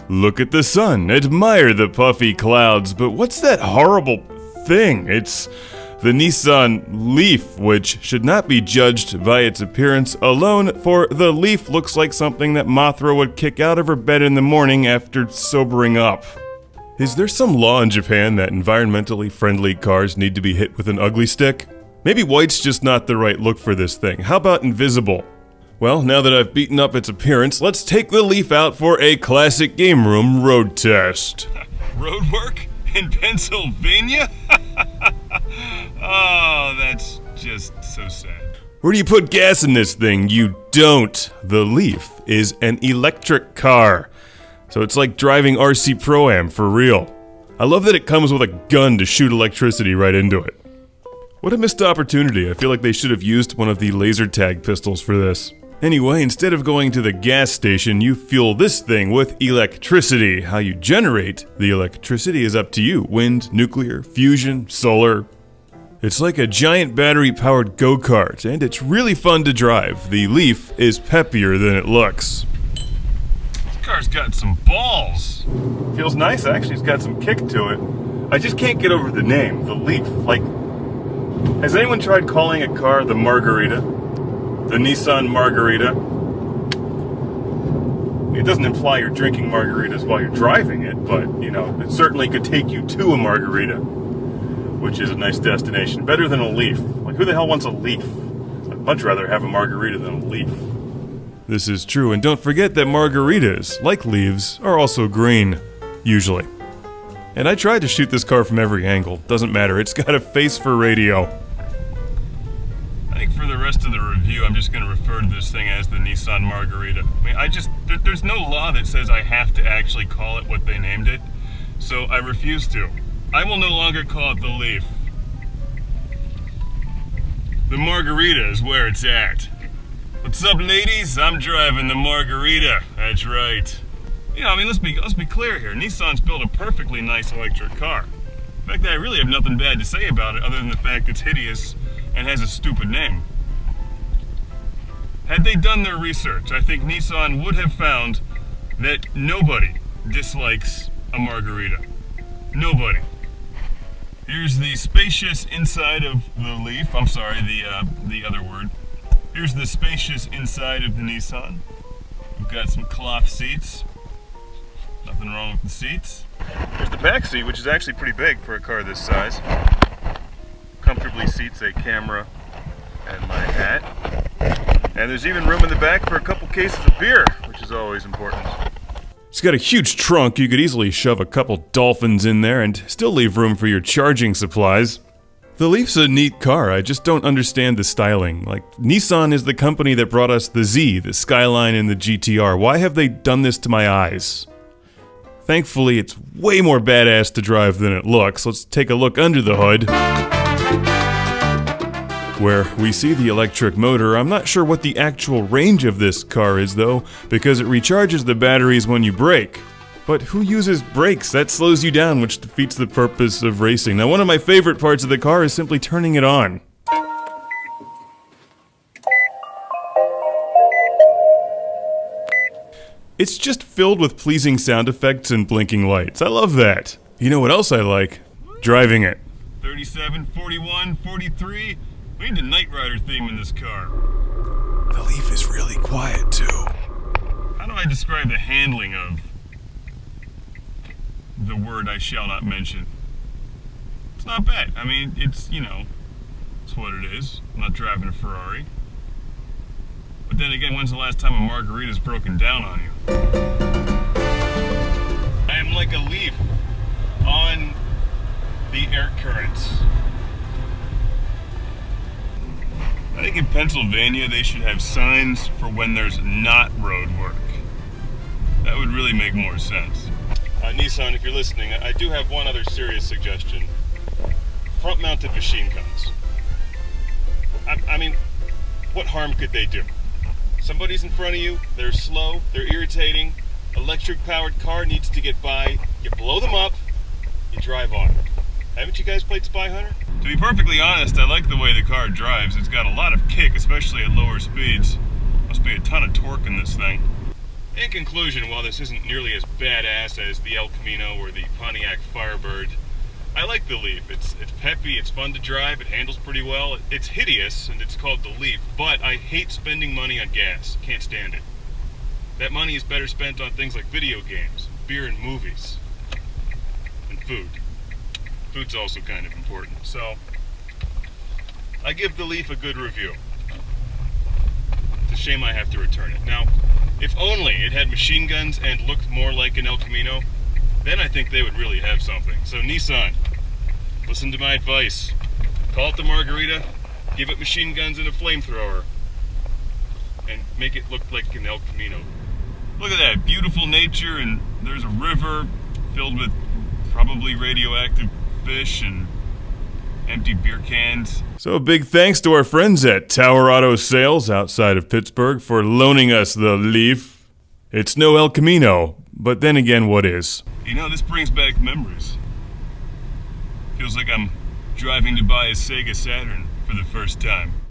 Look at the sun, admire the puffy clouds, but what's that horrible thing? It's the Nissan Leaf, which should not be judged by its appearance alone, for the Leaf looks like something that Mothra would kick out of her bed in the morning after sobering up. Is there some law in Japan that environmentally friendly cars need to be hit with an ugly stick? Maybe white's just not the right look for this thing. How about invisible? Well, now that I've beaten up its appearance, let's take the Leaf out for a classic game room road test. Road work? In Pennsylvania? Oh, that's just so sad. Where do you put gas in this thing? You don't. The Leaf is an electric car. So it's like driving RC Pro-Am for real. I love that it comes with a gun to shoot electricity right into it. What a missed opportunity. I feel like they should have used one of the laser tag pistols for this. Anyway, instead of going to the gas station, you fuel this thing with electricity. How you generate the electricity is up to you. Wind, nuclear, fusion, solar. It's like a giant battery-powered go-kart, and it's really fun to drive. The Leaf is peppier than it looks. This car's got some balls. Feels nice, actually. It's got some kick to it. I just can't get over the name, the Leaf. Like, has anyone tried calling a car the Margarita? The Nissan Margarita? It doesn't imply you're drinking margaritas while you're driving it, but, you know, it certainly could take you to a margarita, which is a nice destination. Better than a Leaf. Like, who the hell wants a Leaf? I'd much rather have a margarita than a Leaf. This is true, and don't forget that margaritas, like leaves, are also green. Usually. And I tried to shoot this car from every angle. Doesn't matter, it's got a face for radio. I think for the rest of the review, I'm just going to refer to this thing as the Nissan Margarita. I mean, there's no law that says I have to actually call it what they named it, so I refuse to. I will no longer call it the Leaf. The Margarita is where it's at. What's up, ladies? I'm driving the Margarita. That's right. You know, I mean, let's be clear here. Nissan's built a perfectly nice electric car. In fact, I really have nothing bad to say about it other than the fact it's hideous and has a stupid name. Had they done their research, I think Nissan would have found that nobody dislikes a margarita. Nobody. Here's the spacious inside of the Leaf. I'm sorry, the other word. Here's the spacious inside of the Nissan. We've got some cloth seats. Nothing wrong with the seats. Here's the back seat, which is actually pretty big for a car this size. Comfortably seats a camera and my hat. And there's even room in the back for a couple cases of beer, which is always important. It's got a huge trunk. You could easily shove a couple dolphins in there and still leave room for your charging supplies. The Leaf's a neat car, I just don't understand the styling. Like, Nissan is the company that brought us the Z, the Skyline, and the GTR. Why have they done this to my eyes? Thankfully, it's way more badass to drive than it looks. Let's take a look under the hood, where we see the electric motor. I'm not sure what the actual range of this car is though, because it recharges the batteries when you brake. But who uses brakes? That slows you down, which defeats the purpose of racing. Now, one of my favorite parts of the car is simply turning it on. It's just filled with pleasing sound effects and blinking lights. I love that. You know what else I like? Driving it. 37, 41, 43. We need a Knight Rider theme in this car. The Leaf is really quiet, too. How do I describe the handling of the word I shall not mention? It's not bad. I mean, it's, you know, it's what it is. I'm not driving a Ferrari. But then again, when's the last time a margarita's broken down on you? I am like a leaf on the air currents. I think in Pennsylvania they should have signs for when there's not road work. That would really make more sense. Nissan, if you're listening, I do have one other serious suggestion. Front-mounted machine guns. I mean, what harm could they do? Somebody's in front of you, they're slow, they're irritating, electric-powered car needs to get by, you blow them up, you drive on. Haven't you guys played Spy Hunter? To be perfectly honest, I like the way the car drives. It's got a lot of kick, especially at lower speeds. Must be a ton of torque in this thing. In conclusion, while this isn't nearly as badass as the El Camino or the Pontiac Firebird, I like the Leaf. It's peppy, it's fun to drive, it handles pretty well. It's hideous, and it's called the Leaf, but I hate spending money on gas. Can't stand it. That money is better spent on things like video games, beer and movies, and food. Food's also kind of important, so I give the Leaf a good review. It's a shame I have to return it. Now, if only it had machine guns and looked more like an El Camino, then I think they would really have something. So Nissan, listen to my advice. Call it the Margarita, give it machine guns and a flamethrower, and make it look like an El Camino. Look at that, beautiful nature, and there's a river filled with probably radioactive fish and empty beer cans. So big thanks to our friends at Tower Auto Sales outside of Pittsburgh for loaning us the Leaf. It's no El Camino, but then again, what is? You know, this brings back memories. Feels like I'm driving to buy a Sega Saturn for the first time.